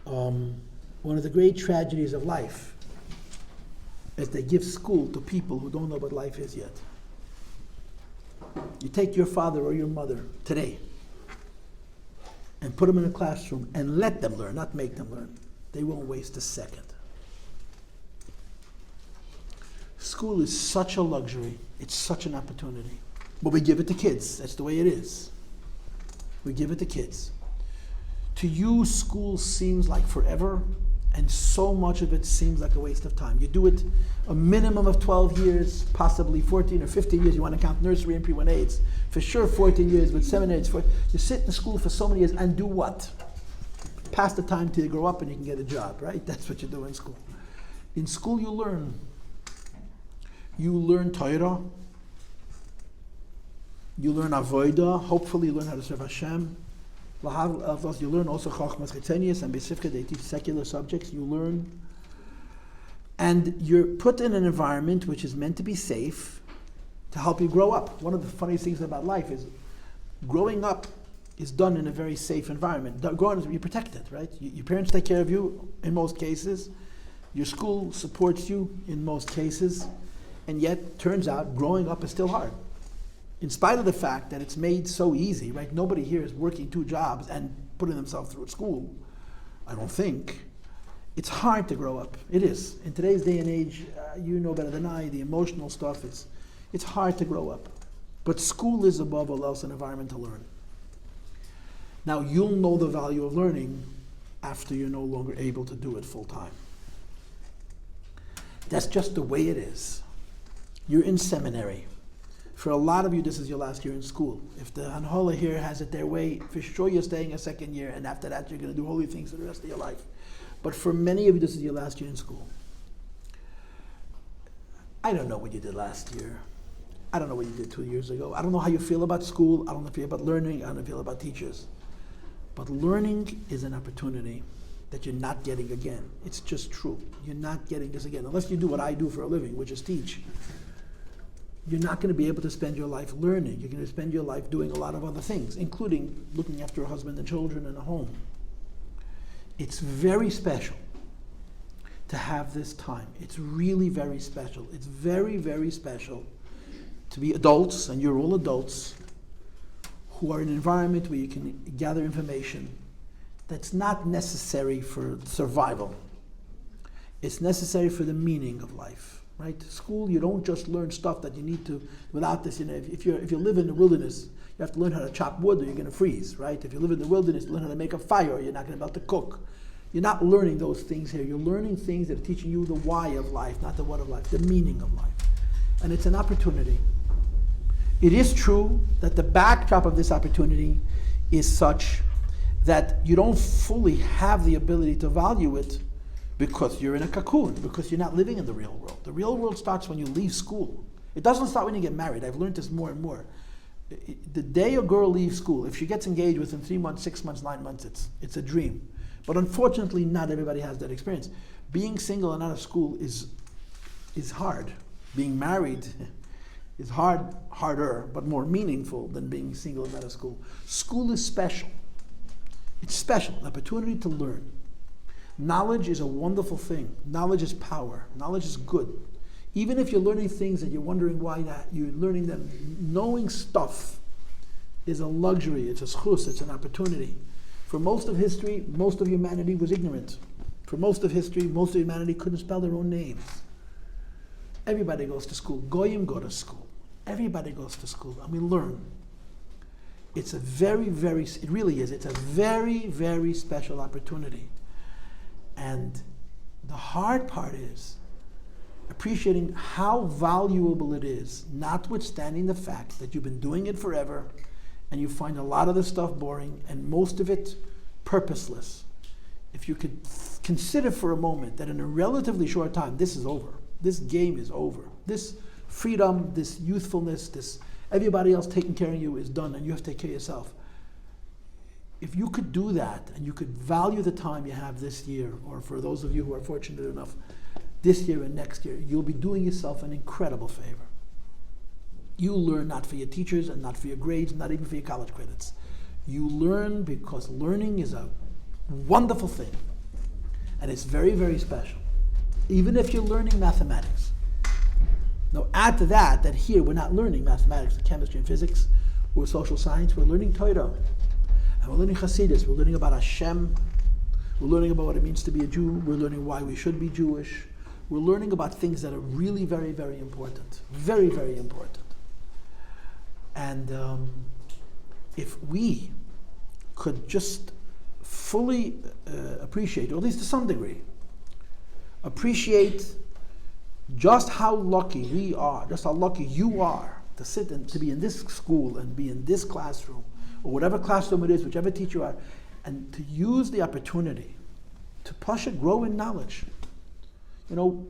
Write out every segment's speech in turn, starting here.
One of the great tragedies of life is they give school to people who don't know what life is yet. You take your father or your mother today and put them in a classroom and let them learn, not make them learn. They won't waste a second. School is such a luxury. It's such an opportunity. But we give it to kids. That's the way it is. We give it to kids. To you, school seems like forever, and so much of it seems like a waste of time. You do it a minimum of 12 years, possibly 14 or 15 years. You want to count nursery and pre-1 for sure 14 years, but seminary, you sit in school for so many years and do what? Pass the time till you grow up and you can get a job, right? That's what you do in school. In school you learn. You learn Torah. You learn Avodah. Hopefully you learn how to serve Hashem. You learn also Chachmas Chetzenius and Beis Rivka. They teach secular subjects. You learn. And you're put in an environment which is meant to be safe to help you grow up. One of the funniest things about life is growing up is done in a very safe environment. Growing up, you're protected, right? Your parents take care of you in most cases. Your school supports you in most cases. And yet, turns out, growing up is still hard. In spite of the fact that it's made so easy, right? Nobody here is working 2 jobs and putting themselves through school, I don't think. It's hard to grow up. It is. In today's day and age, you know better than I, the emotional stuff it's hard to grow up. But school is above all else an environment to learn. Now, you'll know the value of learning after you're no longer able to do it full time. That's just the way it is. You're in seminary. For a lot of you, this is your last year in school. If the Hanhola here has it their way, for sure you're staying a second year, and after that you're going to do holy things for the rest of your life. But for many of you, this is your last year in school. I don't know what you did last year. I don't know what you did 2 years ago. I don't know how you feel about school. I don't know if you feel about learning. I don't know if you feel about teachers. But learning is an opportunity that you're not getting again. It's just true. You're not getting this again. Unless you do what I do for a living, which is teach. You're not going to be able to spend your life learning. You're going to spend your life doing a lot of other things, including looking after a husband and children and a home. It's very special to have this time. It's really very special. It's very, very special to be adults, and you're all adults, who are in an environment where you can gather information that's not necessary for survival. It's necessary for the meaning of life. Right? School, you don't just learn stuff that you need to, without this, if you live in the wilderness, you have to learn how to chop wood or you're going to freeze, right? If you live in the wilderness, you learn how to make a fire or you're not going to be able to cook. You're not learning those things here. You're learning things that are teaching you the why of life, not the what of life, the meaning of life. And it's an opportunity. It is true that the backdrop of this opportunity is such that you don't fully have the ability to value it because you're in a cocoon, because you're not living in the real world. The real world starts when you leave school. It doesn't start when you get married. I've learned this more and more. The day a girl leaves school, if she gets engaged within 3 months, 6 months, 9 months, it's a dream. But unfortunately, not everybody has that experience. Being single and out of school is hard. Being married is harder, but more meaningful than being single and out of school. School is special. It's special, an opportunity to learn. Knowledge is a wonderful thing. Knowledge is power. Knowledge is good. Even if you're learning things and you're wondering why not, you're learning them. Knowing stuff is a luxury. It's a schus. It's an opportunity. For most of history, most of humanity was ignorant. For most of history, most of humanity couldn't spell their own names. Everybody goes to school. Goyim go to school. Everybody goes to school, and we learn. It's a it really is. It's a very, very special opportunity. And the hard part is appreciating how valuable it is, notwithstanding the fact that you've been doing it forever and you find a lot of the stuff boring and most of it purposeless. If you could consider for a moment that in a relatively short time, this is over. This game is over. This freedom, this youthfulness, this everybody else taking care of you is done and you have to take care of yourself. If you could do that and you could value the time you have this year, or for those of you who are fortunate enough, this year and next year, you'll be doing yourself an incredible favor. You learn not for your teachers and not for your grades, not even for your college credits. You learn because learning is a wonderful thing. And it's very, very special. Even if you're learning mathematics. Now add to that here we're not learning mathematics, chemistry and physics, or social science, we're learning Torah. And we're learning Chassidus, we're learning about Hashem, we're learning about what it means to be a Jew, we're learning why we should be Jewish. We're learning about things that are really very, very important. Very, very important. And if we could just fully appreciate, or at least to some degree, appreciate just how lucky we are, just how lucky you are to sit and to be in this school and be in this classroom, or whatever classroom it is, whichever teacher you are, and to use the opportunity to push it, grow in knowledge. You know,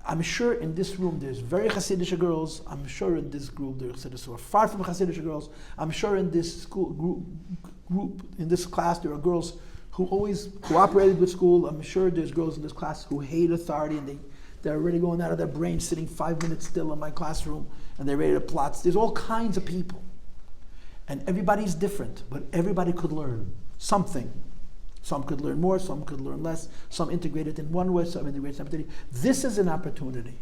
I'm sure in this room there's very Hasidic girls. I'm sure in this group there's Hasidic who are far from Hasidic girls. I'm sure in this school group in this class there are girls who always cooperated with school. I'm sure there's girls in this class who hate authority and they're already going out of their brain, sitting 5 minutes still in my classroom, and they're ready to plot. There's all kinds of people. And everybody's different, but everybody could learn something. Some could learn more, some could learn less, some integrated in one way, some integrated in opportunity. This is an opportunity.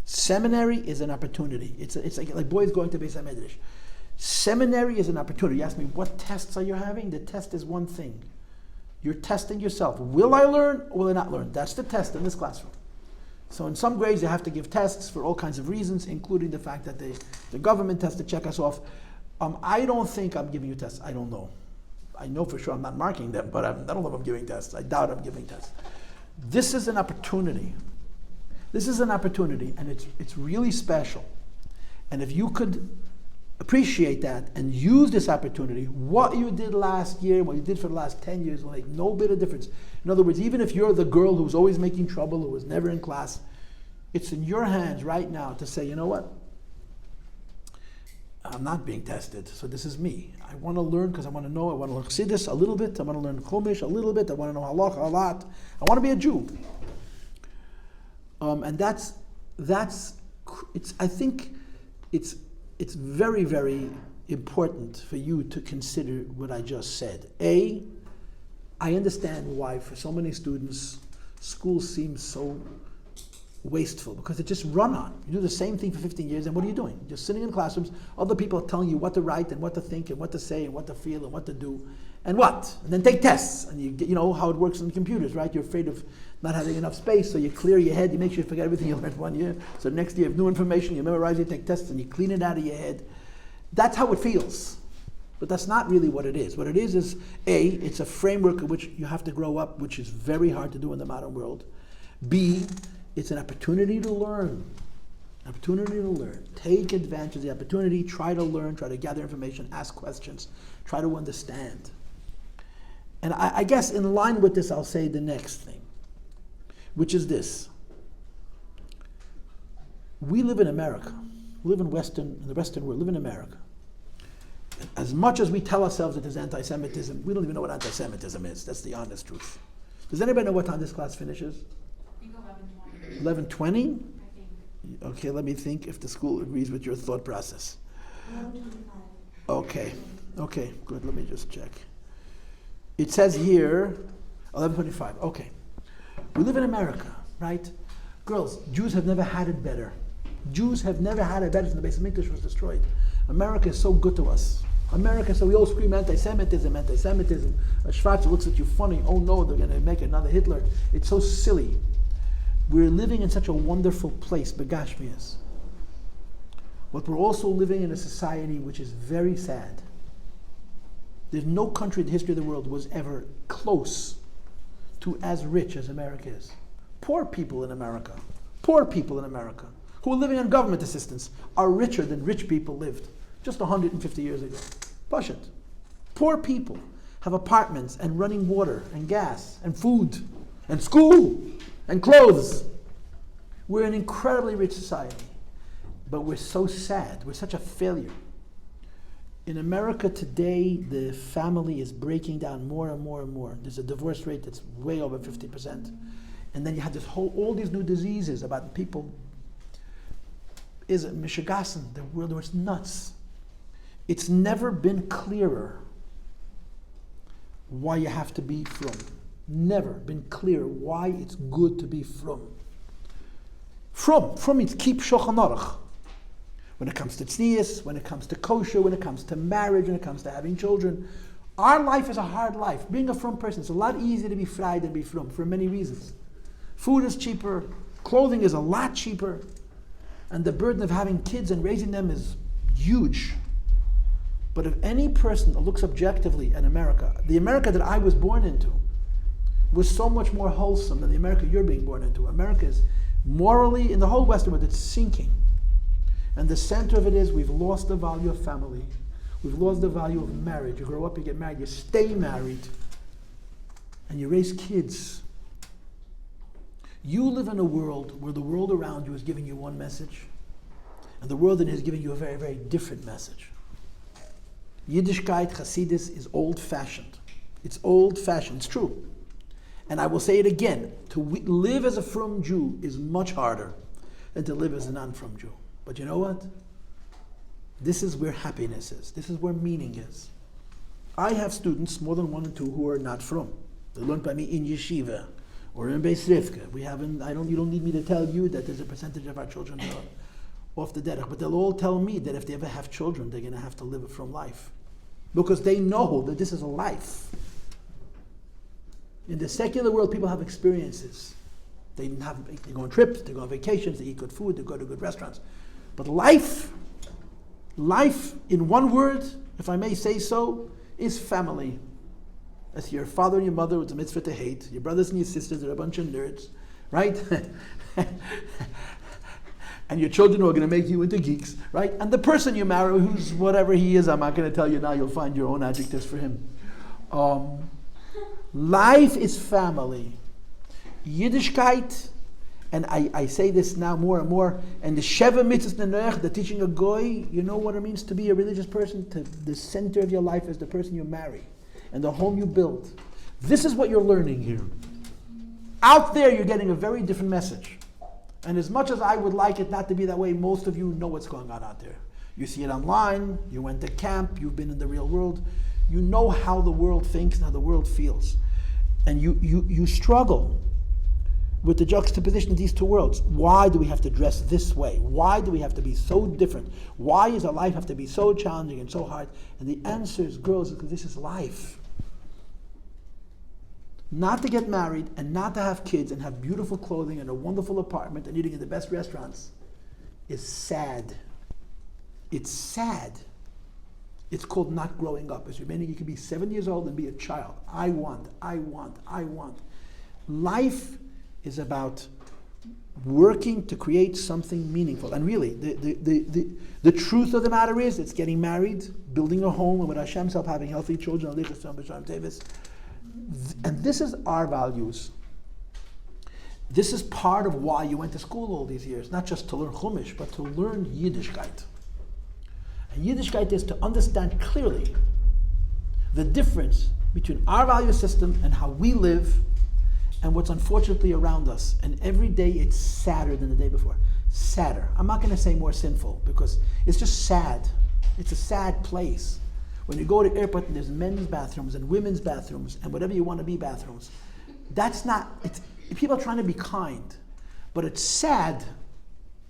Seminary is an opportunity. It's like boys going to Beis Medrash. Seminary is an opportunity. You ask me, what tests are you having? The test is one thing. You're testing yourself. Will I learn or will I not learn? That's the test in this classroom. So in some grades, you have to give tests for all kinds of reasons, including the fact that the government has to check us off. I don't think I'm giving you tests. I don't know. I know for sure I'm not marking them, but I don't know if I'm giving tests. I doubt I'm giving tests. This is an opportunity. This is an opportunity, and it's really special. And if you could appreciate that and use this opportunity, what you did last year, what you did for the last 10 years will make no bit of difference. In other words, even if you're the girl who's always making trouble, who was never in class, it's in your hands right now to say, you know what? I'm not being tested, so this is me. I want to learn because I want to know. I want to learn Chassidus a little bit. I want to learn Chumash a little bit. I want to know Halacha a lot. I want to be a Jew. And that's. I think it's very, very important for you to consider what I just said. I understand why for so many students school seems so wasteful, because it's just run on. You do the same thing for 15 years, and what are you doing? Just sitting in classrooms, other people are telling you what to write and what to think and what to say and what to feel and what to do and what. And then take tests, and you know how it works on computers, right? You're afraid of not having enough space, so you clear your head, you make sure you forget everything you learned 1 year. So next year you have new information, you memorize it, you take tests, and you clean it out of your head. That's how it feels. But that's not really what it is. What it is it's a framework in which you have to grow up, which is very hard to do in the modern world. B, it's an opportunity to learn. Opportunity to learn. Take advantage of the opportunity, try to learn, try to gather information, ask questions, try to understand. And I guess in line with this, I'll say the next thing, which is this. We live in America. We live in the Western world, live in America. As much as we tell ourselves that there's anti-Semitism, we don't even know what anti-Semitism is. That's the honest truth. Does anybody know what time this class finishes? 11:20? Okay, let me think if the school agrees with your thought process. 11:25. Okay, good. Let me just check. It says here 11:25. Okay. We live in America, right? Girls, Jews have never had it better. Jews have never had it better since the Beis Rivka was destroyed. America is so good to us. America, so we all scream anti-Semitism, anti-Semitism. A Schwarzer looks at you funny. Oh no, they're going to make another Hitler. It's so silly. We're living in such a wonderful place, Begashmias. But we're also living in a society which is very sad. There's no country in the history of the world was ever close to as rich as America is. Poor people in America, who are living on government assistance, are richer than rich people lived just 150 years ago. Push it. Poor people have apartments and running water and gas and food and school and clothes. We're an incredibly rich society, but we're so sad. We're such a failure. In America today, the family is breaking down more and more and more. There's a divorce rate that's way over 50%. And then you have all these new diseases about people. Is it Michigassen? The world was nuts. It's never been clearer why you have to be from. never been clear why it's good to be frum. Frum means keep Shulchan Aruch. When it comes to tznius, when it comes to kosher, when it comes to marriage, when it comes to having children. Our life is a hard life. Being a frum person, it's a lot easier to be fried than be frum for many reasons. Food is cheaper, clothing is a lot cheaper, and the burden of having kids and raising them is huge. But if any person looks objectively at America, the America that I was born into was so much more wholesome than the America you're being born into. America is morally, in the whole Western world, it's sinking. And the center of it is we've lost the value of family. We've lost the value of marriage. You grow up, you get married, you stay married, and you raise kids. You live in a world where the world around you is giving you one message, and the world in it is giving you a very, very different message. Yiddishkeit, Chassidus is old-fashioned. It's old-fashioned, it's true. And I will say it again, to live as a frum Jew is much harder than to live as a non-frum Jew. But you know what? This is where happiness is. This is where meaning is. I have students, more than one and two, who are not frum. They learned by me in yeshiva or in Beis Rivka. You don't need me to tell you that there's a percentage of our children that are off the derech. But they'll all tell me that if they ever have children, they're going to have to live it from life. Because they know that this is a life. In the secular world, people have experiences. They go on trips, they go on vacations, they eat good food, they go to good restaurants. But life, in one word, if I may say so, is family. As your father and your mother, it's a mitzvah to hate. Your brothers and your sisters are a bunch of nerds, right? And your children are going to make you into geeks, right? And the person you marry, who's whatever he is, I'm not going to tell you now, you'll find your own adjectives for him. Life is family. Yiddishkeit, and I say this now more and more, and the Sheva Mitzvahs Nenuach, the teaching of Goy, you know what it means to be a religious person? The center of your life is the person you marry and the home you build. This is what you're learning here. Out there, you're getting a very different message. And as much as I would like it not to be that way, most of you know what's going on out there. You see it online, you went to camp, you've been in the real world, you know how the world thinks and how the world feels. And you struggle with the juxtaposition of these two worlds. Why do we have to dress this way? Why do we have to be so different? Why does our life have to be so challenging and so hard? And the answer is, girls, because this is life. Not to get married and not to have kids and have beautiful clothing and a wonderful apartment and eating in the best restaurants is sad. It's sad. It's called not growing up. It's remaining, you can be 7 years old and be a child. I want. Life is about working to create something meaningful. And really, the truth of the matter is, it's getting married, building a home, and with Hashem's help, having healthy children, and this is our values. This is part of why you went to school all these years, not just to learn Chumash, but to learn Yiddishkeit. And Yiddishkeit is to understand clearly the difference between our value system and how we live and what's unfortunately around us. And every day it's sadder than the day before. Sadder. I'm not going to say more sinful because it's just sad. It's a sad place. When you go to the airport and there's men's bathrooms and women's bathrooms and whatever you want to be bathrooms, that's not, people are trying to be kind, but it's sad.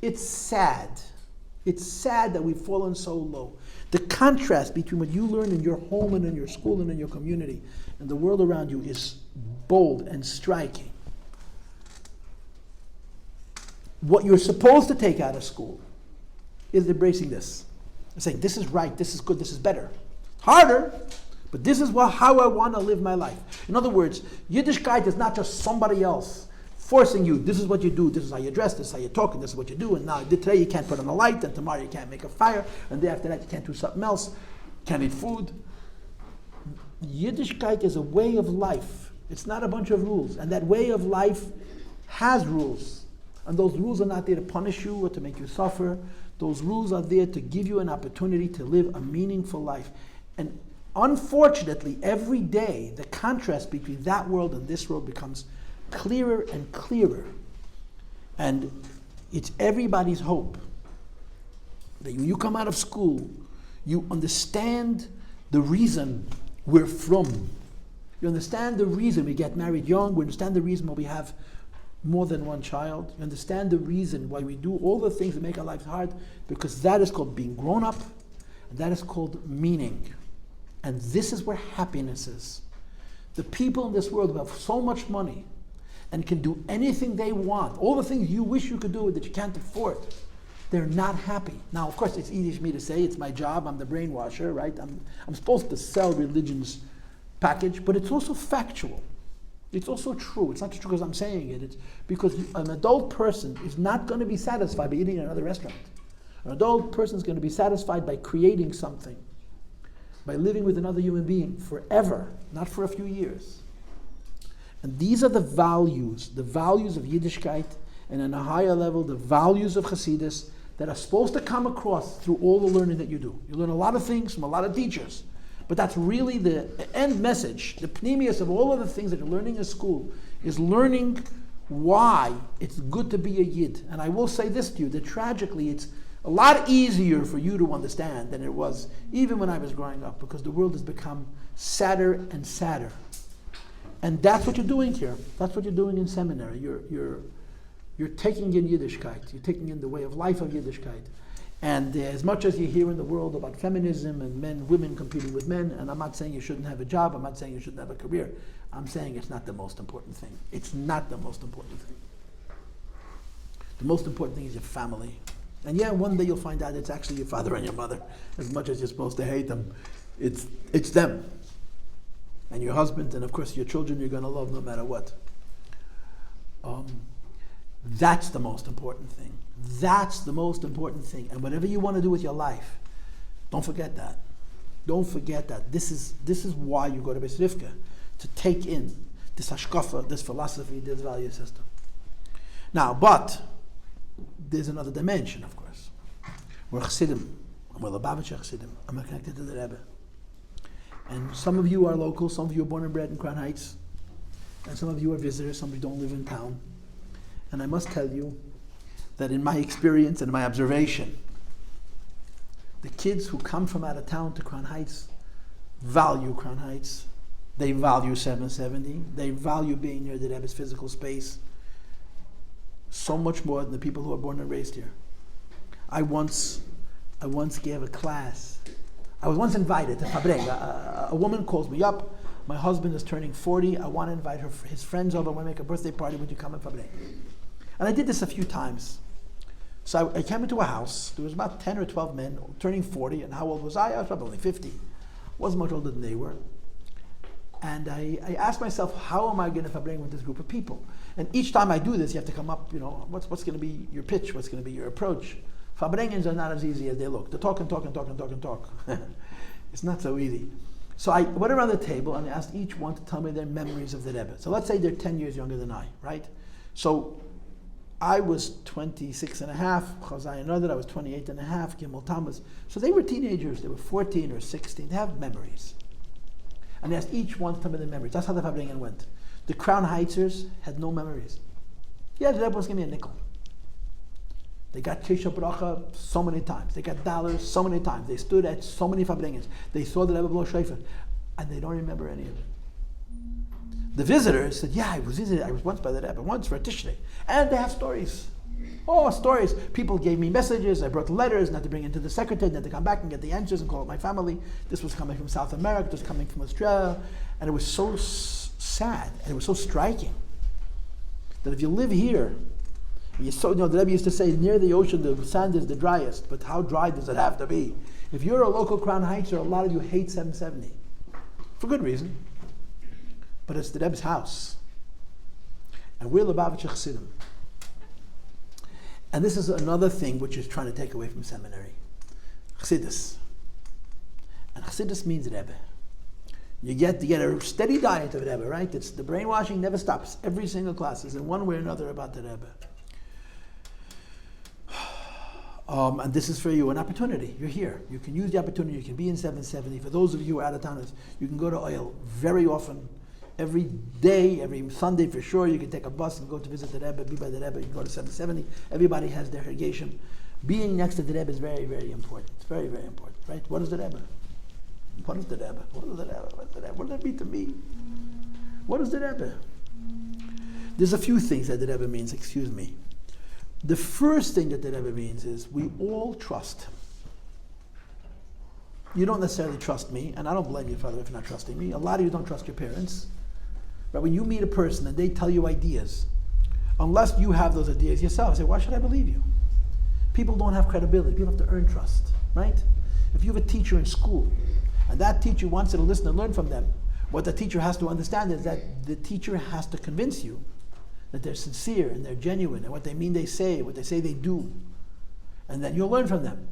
It's sad. It's sad that we've fallen so low. The contrast between what you learn in your home and in your school and in your community and the world around you is bold and striking. What you're supposed to take out of school is embracing this. Saying, this is right, this is good, this is better. Harder, but this is how I want to live my life. In other words, Yiddishkeit is not just somebody else forcing you, this is what you do, this is how you dress, this is how you talk, and this is what you do, and now today you can't put on a light, and tomorrow you can't make a fire, and the day after that you can't do something else, can't eat food. Yiddishkeit is a way of life. It's not a bunch of rules, and that way of life has rules. And those rules are not there to punish you or to make you suffer. Those rules are there to give you an opportunity to live a meaningful life. And unfortunately, every day, the contrast between that world and this world becomes clearer and clearer. And it's everybody's hope that when you come out of school, you understand the reason we're from. You understand the reason we get married young. We understand the reason why we have more than one child. You understand the reason why we do all the things that make our lives hard, because that is called being grown up, and that is called meaning. And this is where happiness is. The people in this world who have so much money and can do anything they want, all the things you wish you could do that you can't afford, they're not happy. Now, of course, it's easy for me to say, it's my job, I'm the brainwasher, right? I'm supposed to sell religion's package, but it's also factual. It's also true. It's not just because I'm saying it. It's because an adult person is not going to be satisfied by eating in another restaurant. An adult person is going to be satisfied by creating something, by living with another human being forever, not for a few years. And these are the values of Yiddishkeit, and on a higher level, the values of Chassidus that are supposed to come across through all the learning that you do. You learn a lot of things from a lot of teachers, but that's really the end message, the pneumius of all of the things that you're learning in school, is learning why it's good to be a Yid. And I will say this to you, that tragically it's a lot easier for you to understand than it was even when I was growing up, because the world has become sadder and sadder. And that's what you're doing here. That's what you're doing in seminary. You're taking in Yiddishkeit. You're taking in the way of life of Yiddishkeit. And as much as you hear in the world about feminism and women competing with men, and I'm not saying you shouldn't have a job, I'm not saying you shouldn't have a career, I'm saying it's not the most important thing. It's not the most important thing. The most important thing is your family. And yeah, one day you'll find out it's actually your father and your mother. As much as you're supposed to hate them, it's them. And your husband, and of course your children you're going to love no matter what. That's the most important thing. That's the most important thing. And whatever you want to do with your life, don't forget that. Don't forget that. This is why you go to Beis Rivka, to take in this hashkafa, this philosophy, this value system. Now, but there's another dimension, of course. We're Chassidim. We're Lubavitcher Chassidim. I'm connected to the Rebbe. And some of you are local, some of you are born and bred in Crown Heights, and some of you are visitors, some of you don't live in town. And I must tell you that in my experience and in my observation, the kids who come from out of town to Crown Heights value Crown Heights. They value 770. They value being near the Rebbe's physical space so much more than the people who are born and raised here. I once gave a class. I was once invited to Fabreg. A woman calls me up. My husband is turning 40. I want to invite his friends over. I want to make a birthday party. Would you come in Fabreg? And I did this a few times. So I came into a house. There was about 10 or 12 men turning 40. And how old was I? I was probably only 50. Wasn't much older than they were. And I asked myself, how am I going to Fabreg with this group of people? And each time I do this, you have to come up, what's going to be your pitch? What's going to be your approach? Fabrengens are not as easy as they look. They talk and talk and talk and talk and talk. It's not so easy. So I went around the table and I asked each one to tell me their memories of the Rebbe. So let's say they're 10 years younger than I, right? So I was 26 and a half, Chazai another, I was 28 and a half, Gimel Thomas. So they were teenagers, they were 14 or 16, they have memories. And I asked each one to tell me their memories. That's how the Fabrengen went. The Crown Heitzers had no memories. Yeah, the Rebbe was giving me a nickel. They got Tisha Bracha so many times. They got dollars so many times. They stood at so many Fabrengens. They saw the Rebbe blow shofar, and they don't remember any of it. The visitors said, yeah, I was once by the Rebbe, once for a Tishrei. And they have stories. Oh, stories. People gave me messages. I brought letters, and had to bring it to the secretary, and had to come back and get the answers and call up my family. This was coming from South America, this was coming from Australia. And it was so sad, and it was so striking, that if you live here, the Rebbe used to say, near the ocean, the sand is the driest, but how dry does it have to be? If you're a local Crown Heightser, a lot of you hate 770. For good reason. But it's the Rebbe's house. And we're Lubavitcher Chassidim. And this is another thing which is trying to take away from seminary. Chassidus. And Chassidus means Rebbe. You get a steady diet of Rebbe, right? It's the brainwashing never stops. Every single class is in one way or another about the Rebbe. And this is for you an opportunity. You're here. You can use the opportunity. You can be in 770. For those of you who are out of towners, you can go to Oil very often. Every day, every Sunday for sure, you can take a bus and go to visit the Rebbe, be by the Rebbe. You can go to 770. Everybody has their Hergeshim. Being next to the Rebbe is very, very important. It's very, very important, right? What is the Rebbe? What is the Rebbe? What is the Rebbe? What is the Rebbe? What does that mean to me? What is the Rebbe? There's a few things that the Rebbe means, excuse me. The first thing that the Rebbe means is we all trust him. You don't necessarily trust me, and I don't blame you, Father, if you're not trusting me. A lot of you don't trust your parents. But when you meet a person and they tell you ideas, unless you have those ideas yourself, say, why should I believe you? People don't have credibility. People have to earn trust, right? If you have a teacher in school, and that teacher wants you to listen and learn from them, what the teacher has to understand is that the teacher has to convince you that they're sincere and they're genuine, and what they mean they say, what they say they do. And then you'll learn from them.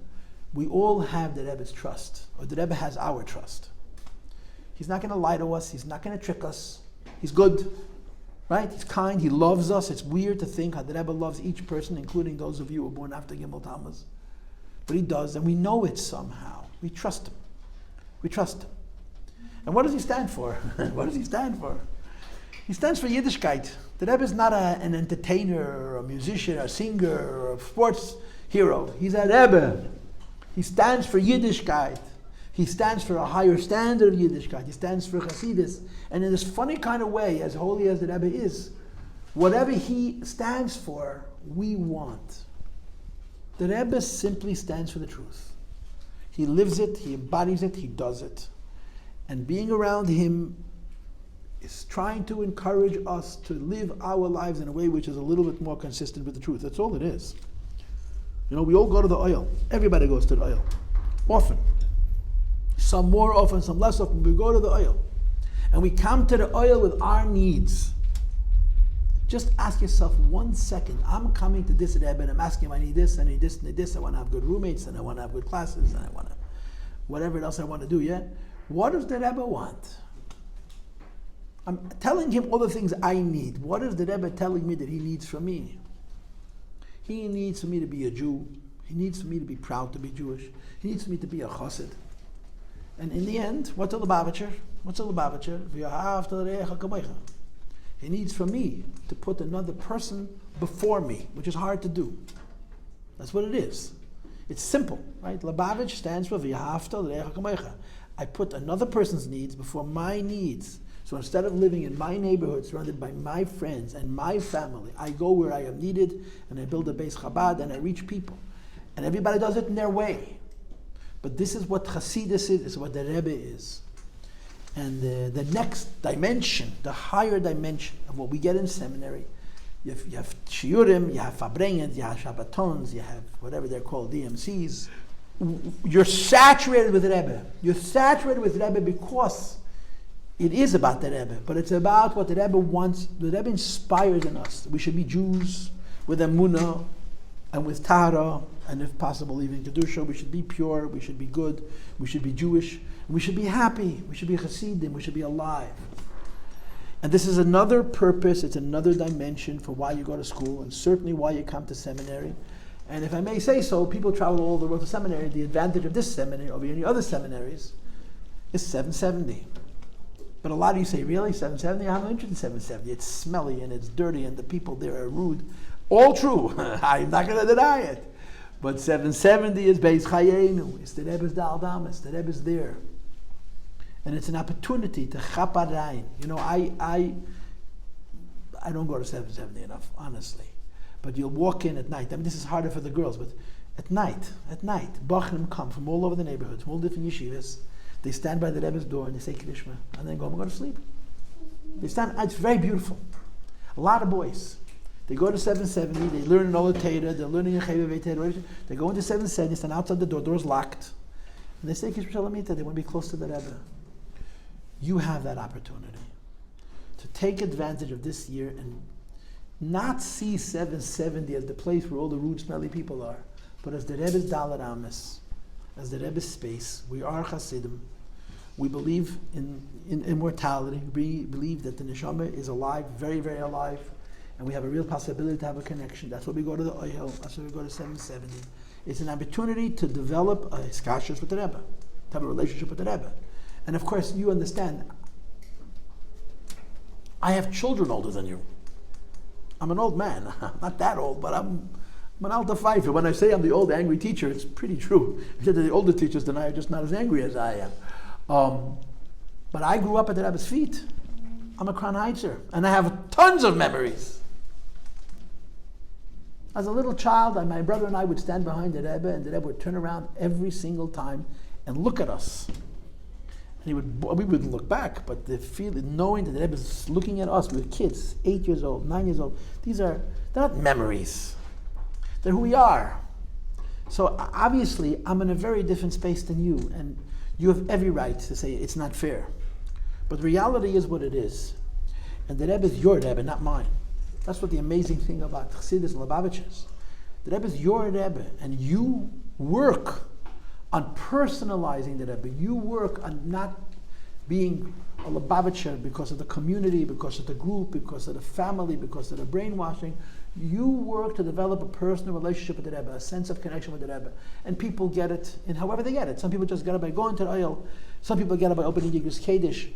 We all have the Rebbe's trust, or the Rebbe has our trust. He's not going to lie to us. He's not going to trick us. He's good, right? He's kind. He loves us. It's weird to think how the Rebbe loves each person, including those of you who were born after Gimel Tammuz. But he does, and we know it somehow. We trust him. We trust him. And what does he stand for? What does he stand for? He stands for Yiddishkeit. The Rebbe is not an entertainer, or a musician, or a singer, or a sports hero. He's a Rebbe. He stands for Yiddishkeit. He stands for a higher standard of Yiddishkeit. He stands for Chassidus. And in this funny kind of way, as holy as the Rebbe is, whatever he stands for, we want. The Rebbe simply stands for the truth. He lives it, he embodies it, he does it. And being around him is trying to encourage us to live our lives in a way which is a little bit more consistent with the truth. That's all it is. You know, we all go to the oil. Everybody goes to the oil. Often. Some more often, some less often. We go to the oil. And we come to the oil with our needs. Just ask yourself 1 second. I'm coming to this Rebbe and I'm asking him, I need this, I need this, I need this. I want to have good roommates and I want to have good classes and I want to, whatever else I want to do, yeah? What does the Rebbe want? I'm telling him all the things I need. What is the Rebbe telling me that he needs from me? He needs for me to be a Jew. He needs for me to be proud to be Jewish. He needs for me to be a chassid. And in the end, what's a Lubavitcher? What's a Lubavitcher? He needs for me to put another person before me, which is hard to do. That's what it is. It's simple, right? Lubavitch stands for V'yahavta l'recha kamocha. I put another person's needs before my needs. So instead of living in my neighborhood, surrounded by my friends and my family, I go where I am needed, and I build a Beis Chabad, and I reach people. And everybody does it in their way. But this is what Chassidus is, this is what the Rebbe is. And the next dimension, the higher dimension of what we get in seminary, you have shiurim, you have fabrengens, you have shabbatons, you have whatever they're called, DMCs. You're saturated with Rebbe. You're saturated with Rebbe because it is about the Rebbe, but it's about what the Rebbe wants. The Rebbe inspires in us. We should be Jews with emunah and with tahara, and if possible even kedusha. We should be pure. We should be good. We should be Jewish. We should be happy. We should be chassidim. We should be alive. And this is another purpose. It's another dimension for why you go to school, and certainly why you come to seminary. And if I may say so, people travel all over the world to seminary. The advantage of this seminary over any other seminaries is 770. But a lot of you say, really, 770? I'm not interested in 770. It's smelly and it's dirty and the people there are rude. All true. I'm not going to deny it. But 770 is Beis Chayenu. It's the Rebbe's Dal Damas. The Rebbe's there. And it's an opportunity to chaparayin. You know, I don't go to 770 enough, honestly. But you'll walk in at night. I mean, this is harder for the girls, but at night, Bachrim come from all over the neighborhoods, from all different yeshivas. They stand by the Rebbe's door and they say Krishma, and then go to sleep. They stand, it's very beautiful. A lot of boys. They go to 770, they learn all the Torah, they're learning Achei Temimim, they go into 770, they stand outside the door's locked. And they say Krishma Shalamita, they want to be close to the Rebbe. You have that opportunity to take advantage of this year and not see 770 as the place where all the rude, smelly people are, but as the Rebbe's Dalar Ames, as the Rebbe's space. We are Chassidim. We believe in immortality. We believe that the neshama is alive, very, very alive, and we have a real possibility to have a connection. That's why we go to the Ohel. That's why we go to 770. It's an opportunity to develop a skashus with the Rebbe, to have a relationship with the Rebbe. And of course, you understand, I have children older than you. I'm an old man. I'm not that old, but I'm an alta fifer. When I say I'm the old angry teacher, it's pretty true. Because the older teachers than I are just not as angry as I am. But I grew up at the Rebbe's feet. I'm a Kronheiser, and I have tons of memories. As a little child, my brother and I would stand behind the Rebbe, and the Rebbe would turn around every single time and look at us. And we wouldn't look back, but the feeling, knowing that the Rebbe is looking at us, we were kids, 8 years old, 9 years old. They're not memories. They're who we are. So obviously, I'm in a very different space than you, and you have every right to say it's not fair. But reality is what it is. And the Rebbe is your Rebbe, not mine. That's what the amazing thing about Chassidus and Lubavitch is. The Rebbe is your Rebbe, and you work on personalizing the Rebbe. You work on not being a Lubavitcher because of the community, because of the group, because of the family, because of the brainwashing. You work to develop a personal relationship with the Rebbe, a sense of connection with the Rebbe. And people get it in however they get it. Some people just get it by going to the oil. Some people get it by opening Yigris Kaddish.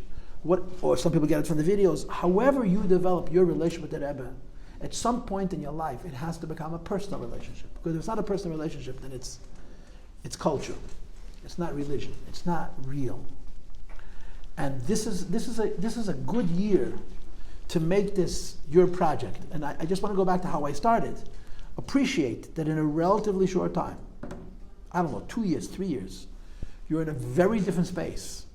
Or some people get it from the videos. However you develop your relationship with the Rebbe, at some point in your life, it has to become a personal relationship. Because if it's not a personal relationship, then it's culture. It's not religion. It's not real. And this is a good year to make this your project. And I just want to go back to how I started. Appreciate that in a relatively short time, I don't know, 2 years, 3 years, you're in a very different space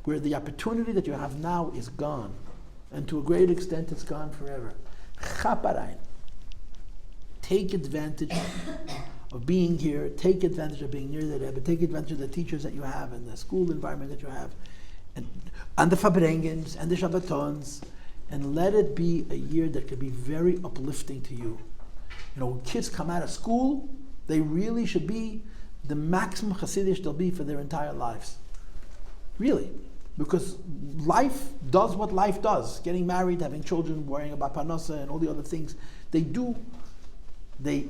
where the opportunity that you have now is gone. And to a great extent, it's gone forever. Chaparain. Take advantage of being here. Take advantage of being near the Rebbe. Take advantage of the teachers that you have and the school environment that you have. And the Fabrengens and the Shabbatons. And let it be a year that could be very uplifting to you. You know, when kids come out of school, they really should be the maximum Hasidish they'll be for their entire lives. Really. Because life does what life does. Getting married, having children, worrying about parnasa and all the other things. They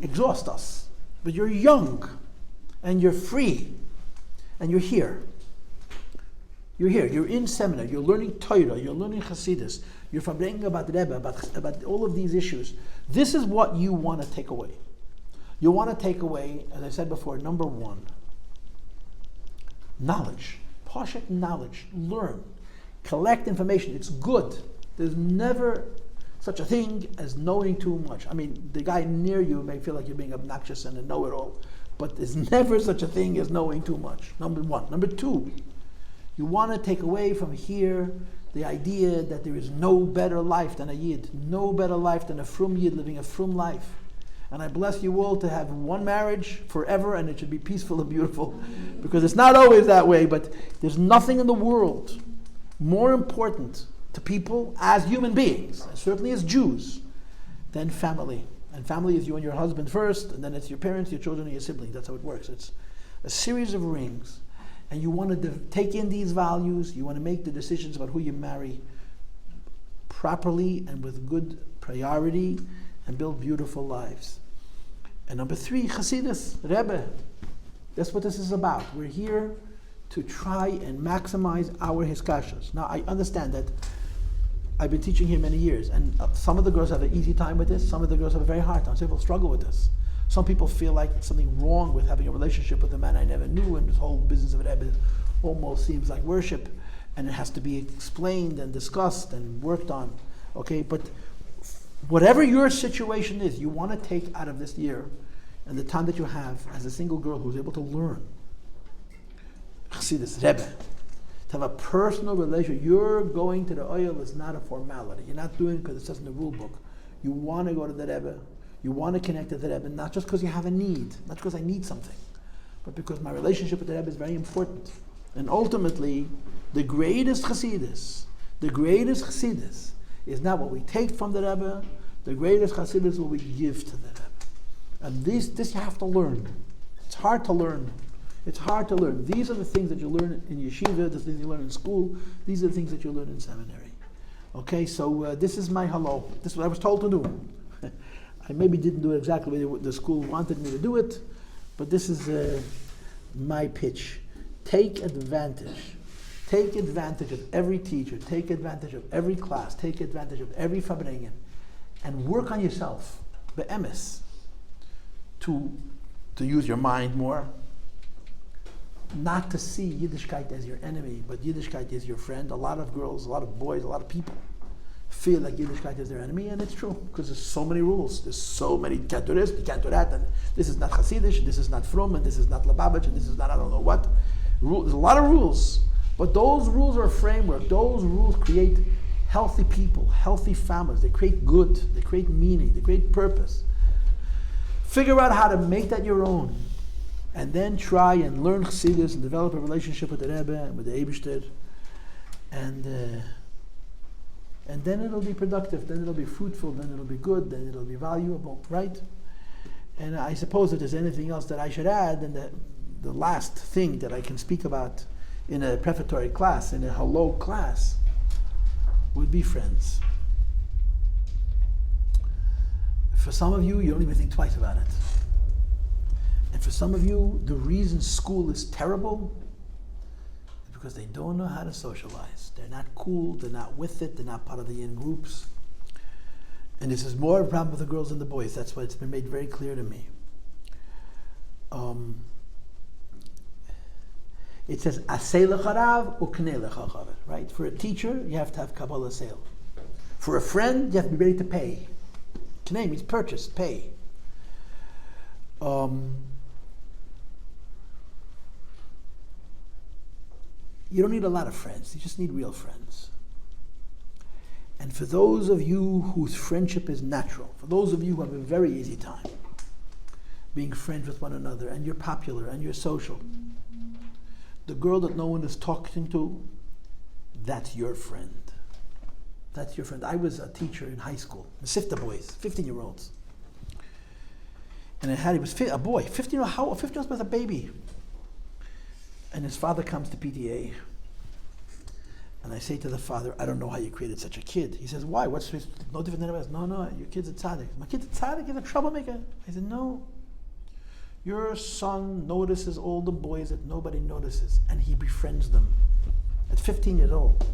exhaust us. But you're young, and you're free, and you're here. You're here. You're in seminary. You're learning Torah. You're learning Chassidus. You're fabrengen about the Rebbe, about all of these issues. This is what you want to take away. You want to take away, as I said before, number one, knowledge. Pashut knowledge. Learn. Collect information. It's good. There's never such a thing as knowing too much. I mean, the guy near you may feel like you're being obnoxious and a know-it-all, but there's never such a thing as knowing too much. Number one. Number two, you want to take away from here the idea that there is no better life than a Yid, no better life than a frum Yid living a frum life. And I bless you all to have one marriage forever, and it should be peaceful and beautiful, because it's not always that way, but there's nothing in the world more important to people as human beings, and certainly as Jews, than family. And family is you and your husband first, and then it's your parents, your children, and your siblings. That's how it works. It's a series of rings. And you want to take in these values, you want to make the decisions about who you marry properly and with good priority, and build beautiful lives. And number three, Chassidus, Rebbe. That's what this is about. We're here to try and maximize our hiskashas. Now, I understand that I've been teaching here many years, and some of the girls have an easy time with this, some of the girls have a very hard time. Some people struggle with this. Some people feel like there's something wrong with having a relationship with a man I never knew, and this whole business of Rebbe almost seems like worship, and it has to be explained and discussed and worked on. Okay, but whatever your situation is, you want to take out of this year and the time that you have as a single girl who's able to learn Chassidus, Rebbe, to have a personal relationship. You're going to the oil is not a formality. You're not doing it because it says in the rule book. You want to go to the Rebbe. You want to connect to the Rebbe, not just because you have a need, not because I need something, but because my relationship with the Rebbe is very important. And ultimately, the greatest Chassidus is not what we take from the Rebbe. The greatest Chassidus is what we give to the Rebbe. And this you have to learn. It's hard to learn. It's hard to learn. These are the things that you learn in yeshiva, the things you learn in school, these are the things that you learn in seminary. Okay, so this is my hello. This is what I was told to do. I maybe didn't do it exactly the way the school wanted me to do it, but this is my pitch. Take advantage. Take advantage of every teacher. Take advantage of every class. Take advantage of every fabrengen. And work on yourself, be'emes, to use your mind more, not to see Yiddishkeit as your enemy, but Yiddishkeit is your friend. A lot of girls, a lot of boys, a lot of people feel like Yiddishkeit is their enemy, and it's true, because there's so many rules. There's so many, you can't do this, you can't do that, and this is not Hasidish, and this is not Frum, and this is not Lubavitch, and this is not I don't know what. There's a lot of rules, but those rules are a framework. Those rules create healthy people, healthy families. They create good, they create meaning, they create purpose. Figure out how to make that your own, and then try and learn Chassidus and develop a relationship with the Rebbe and with the Eibishter, and then it'll be productive, then it'll be fruitful, then it'll be good, then it'll be valuable, right? And I suppose if there's anything else that I should add, then the last thing that I can speak about in a prefatory class, in a hello class, would be friends. For some of you, you don't even think twice about it. And for some of you, the reason school is terrible is because they don't know how to socialize. They're not cool, they're not with it, they're not part of the in-groups. And this is more of a problem with the girls than the boys. That's why it's been made very clear to me. It says, Asei lecharav uknei lechachav. Right? For a teacher, you have to have Kabbalah sale. For a friend, you have to be ready to pay. Knei means purchase, pay. You don't need a lot of friends. You just need real friends. And for those of you whose friendship is natural, for those of you who have a very easy time being friends with one another, and you're popular and you're social, the girl that no one is talking to, that's your friend. That's your friend. I was a teacher in high school, Sifta boys, 15-year-olds. And he was a boy, 15-year-olds with a baby. And his father comes to PTA. And I say to the father, I don't know how you created such a kid. He says, why? What's no different than anybody else? No, your kid's a tzaddik. My kid's a tzaddik, he's a troublemaker. I said, no. Your son notices all the boys that nobody notices, and he befriends them. At 15 years old.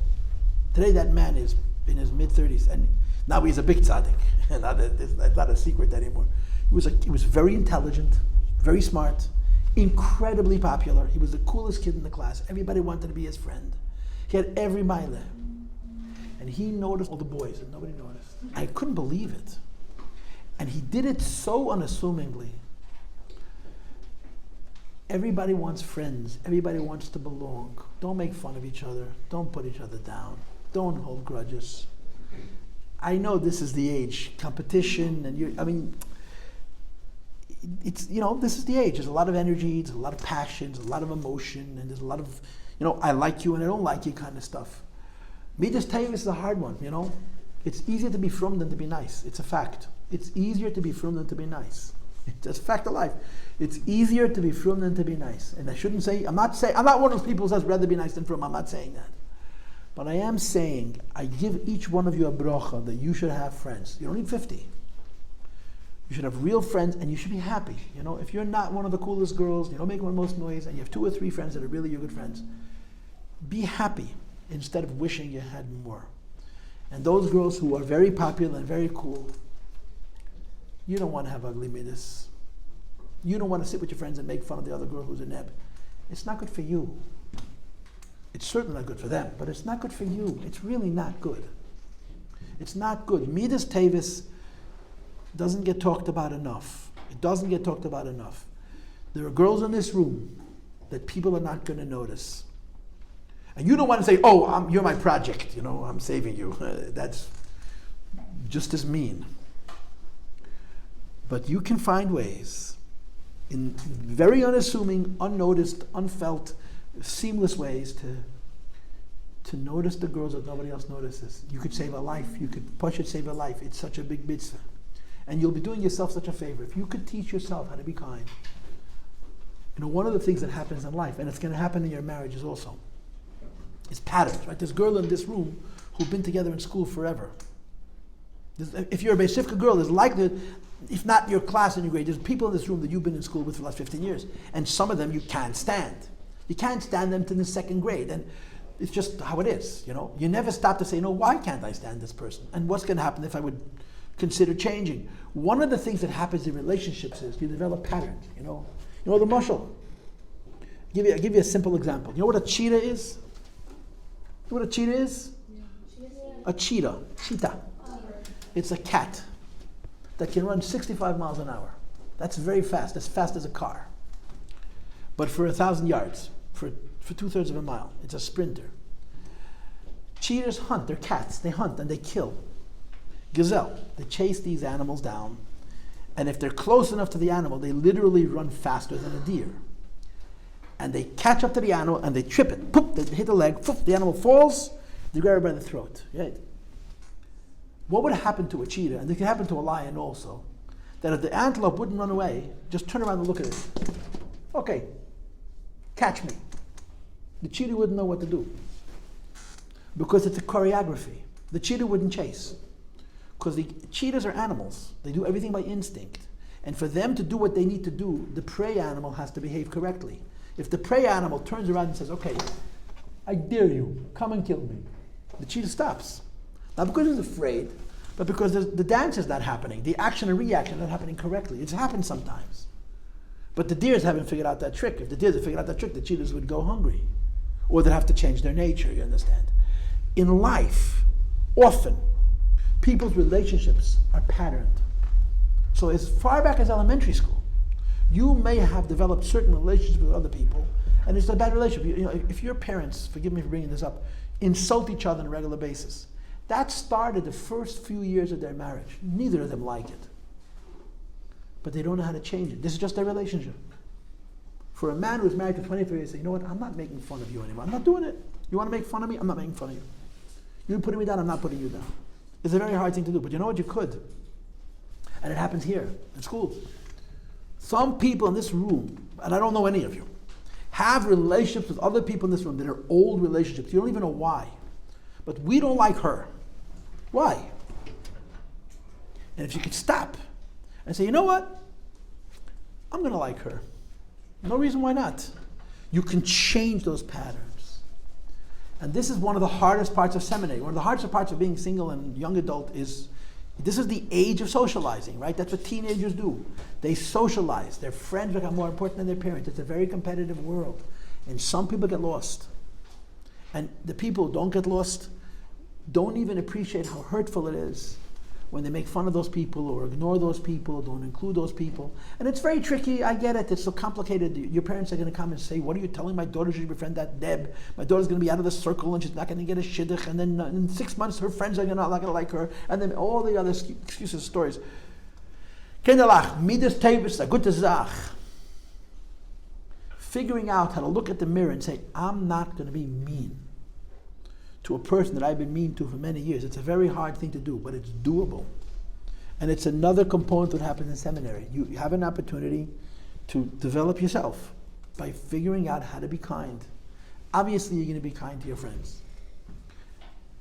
Today that man is in his mid-30s, and now he's a big tzaddik. And it's not a secret anymore. He was very intelligent, very smart, incredibly popular. He was the coolest kid in the class. Everybody wanted to be his friend. He had every mile. And he noticed all the boys, and nobody noticed. I couldn't believe it. And he did it so unassumingly. Everybody wants friends. Everybody wants to belong. Don't make fun of each other. Don't put each other down. Don't hold grudges. I know this is the age. Competition, and it's, this is the age. There's a lot of energy, there's a lot of passion, there's a lot of emotion, and there's a lot of, I like you and I don't like you kind of stuff. Midas Tavis is a hard one, It's easier to be frum than to be nice. It's a fact. It's easier to be frum than to be nice. It's a fact of life. It's easier to be frum than to be nice. And I shouldn't say, I'm not one of those people who says rather be nice than frum. I'm not saying that. But I am saying, I give each one of you a bracha that you should have friends. You don't need 50. You should have real friends, and you should be happy. If you're not one of the coolest girls, you don't make one of the most noise, and you have 2 or 3 friends that are really your good friends, be happy instead of wishing you had more. And those girls who are very popular and very cool, you don't want to have ugly midas. You don't want to sit with your friends and make fun of the other girl who's a neb. It's not good for you. It's certainly not good for them, but it's not good for you. It's really not good. It's not good. Midas Tavis doesn't get talked about enough. It doesn't get talked about enough. There are girls in this room that people are not going to notice. And you don't want to say, you're my project, I'm saving you. That's just as mean. But you can find ways, in very unassuming, unnoticed, unfelt, seamless ways to notice the girls that nobody else notices. You could save a life. You could push it, save a life. It's such a big mitzvah. And you'll be doing yourself such a favor. If you could teach yourself how to be kind. One of the things that happens in life, and it's going to happen in your marriages also, is patterns, right? There's a girl in this room who've been together in school forever. If you're a Beis Rivka girl, there's likely, if not your class and your grade, there's people in this room that you've been in school with for the last 15 years. And some of them you can't stand. You can't stand them to the 2nd grade. And it's just how it is, You never stop to say, why can't I stand this person? And what's going to happen if I would consider changing? One of the things that happens in relationships is you develop patterns, the Machon. I'll give you a simple example. You know what a cheetah is? You know what a cheetah is? A cheetah. It's a cat that can run 65 miles an hour. That's very fast, as fast as a car. But for 1,000 yards, for 2/3 of a mile, it's a sprinter. Cheetahs hunt, they're cats, they hunt and they kill. Gazelle, they chase these animals down, and if they're close enough to the animal, they literally run faster than a deer. And they catch up to the animal and they trip it. Poof, they hit the leg, poof, the animal falls, they grab it by the throat. Right? What would happen to a cheetah, and it can happen to a lion also, that if the antelope wouldn't run away, just turn around and look at it. Okay, catch me. The cheetah wouldn't know what to do. Because it's a choreography. The cheetah wouldn't chase. Because the cheetahs are animals. They do everything by instinct. And for them to do what they need to do, the prey animal has to behave correctly. If the prey animal turns around and says, okay, I dare you, come and kill me, the cheetah stops. Not because it's afraid, but because the dance is not happening. The action and reaction are not happening correctly. It's happened sometimes. But the deers haven't figured out that trick. If the deers had figured out that trick, the cheetahs would go hungry. Or they'd have to change their nature, you understand? In life, often, people's relationships are patterned. So as far back as elementary school, you may have developed certain relationships with other people, and it's a bad relationship. You know, if your parents, forgive me for bringing this up, insult each other on a regular basis, that started the first few years of their marriage. Neither of them like it. But they don't know how to change it. This is just their relationship. For a man who's married for 23 years, say, you know what, I'm not making fun of you anymore. I'm not doing it. You want to make fun of me? I'm not making fun of you. You're putting me down, I'm not putting you down. It's a very hard thing to do, but you know what, you could. And it happens here, in school. Some people in this room, and I don't know any of you, have relationships with other people in this room that are old relationships. You don't even know why. But we don't like her. Why? And if you could stop and say, you know what? I'm going to like her. No reason why not. You can change those patterns. And this is one of the hardest parts of seminary. One of the hardest parts of being single and young adult is, this is the age of socializing, right? That's what teenagers do. They socialize. Their friends become more important than their parents. It's a very competitive world. And some people get lost. And the people who don't get lost don't even appreciate how hurtful it is when they make fun of those people or ignore those people or don't include those people. And it's very tricky, I get it, it's so complicated. Your parents are going to come and say, what are you telling my daughter she should befriend that Deb? My daughter's going to be out of the circle and she's not going to get a shidduch, and then in 6 months her friends are not going to like her, and then all the other excuses, stories. Kinderlach, midas tevis, a gute Sach. Figuring out how to look at the mirror and say, I'm not going to be mean to a person that I've been mean to for many years. It's a very hard thing to do, but it's doable. And it's another component that happens in seminary. You have an opportunity to develop yourself by figuring out how to be kind. Obviously, you're going to be kind to your friends.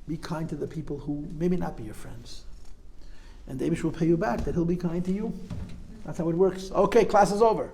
Be kind to the people who maybe not be your friends. And the Abish will pay you back that he'll be kind to you. That's how it works. Okay, class is over.